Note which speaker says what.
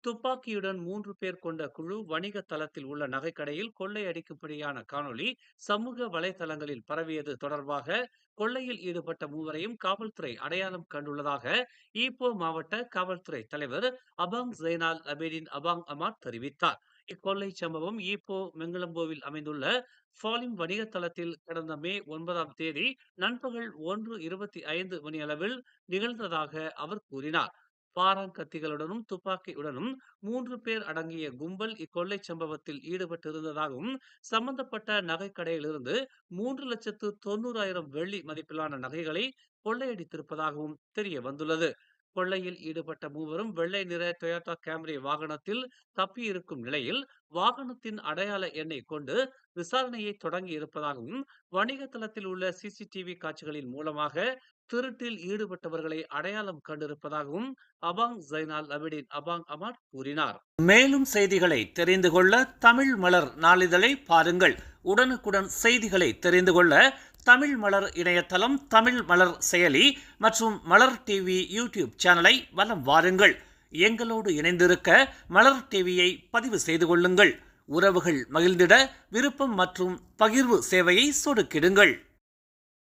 Speaker 1: துப்பாக்கியுடன் 3 பேர் கொண்ட குழு வணிக தளத்தில் உள்ள நகைக்கடையில் கொள்ளையடிக்கும்படியான காணொளி சமூக வலைதளங்களில் பரவியது தொடர்பாக கொள்ளையில் ஈடுபட்ட மூவரையும் காவல்துறை அடையாளம் கண்டுள்ளதாக ஈப்போ மாவட்ட காவல்துறை தலைவர் அபாங் ஜெய்னால் அபேடின் அபாங் அமாட் தெரிவித்தார். இக்கொள்ளை சம்பவம் ஈப்போ மெங்களம்போவில் அமைந்துள்ள ஃபாலிம் வணிக தளத்தில் கடந்த மே 9ஆம் தேதி நண்பகல் 1:25 மணியளவில் நிகழ்ந்ததாக அவர் கூறினார். பாறாங்கத்திகளுடனும் துப்பாக்கியுடனும் 3 பேர் அடங்கிய கும்பல் இக்கொள்ளை சம்பவத்தில் ஈடுபட்டிருந்ததாகவும் சம்பந்தப்பட்ட நகைக்கடையிலிருந்து 3,90,000 வெள்ளி மதிப்பிலான நகைகளை கொள்ளையடித்திருப்பதாகவும் தெரிய வந்துள்ளது. கொள்ளையில் ஈடுபட்ட மூவரும் வெள்ளை நிற டொயோட்டா கேம்ரி வாகனத்தில் தப்பியிருக்கும் நிலையில் வாகனத்தின் அடையாள எண்ணை கொண்டு விசாரணையை தொடங்கி இருப்பதாகவும் வணிக தளத்தில் உள்ள சிசிடிவி காட்சிகளின் மூலமாக திருட்டில் ஈடுபட்டவர்களை அடையாளம் கண்டிருப்பதாகவும் அபாங் ஜைனால் அபிடின் அபாங் அமாட் கூறினார். மேலும் செய்திகளை தெரிந்து கொள்ள தமிழ் மலர் நாளிதழை பாருங்கள். உடனுக்குடன் செய்திகளை தெரிந்து கொள்ள தமிழ் மலர் இணையதளம், தமிழ் மலர் செயலி மற்றும் மலர் டிவி யூடியூப் சேனலை வலம் வாருங்கள். எங்களோடு இணைந்திருக்க மலர் டிவியை பதிவு செய்து கொள்ளுங்கள். உறவுகள் மகிழ்ந்திட விருப்பம் மற்றும் பகிர்வு சேவையை சொடுக்கிடுங்கள்.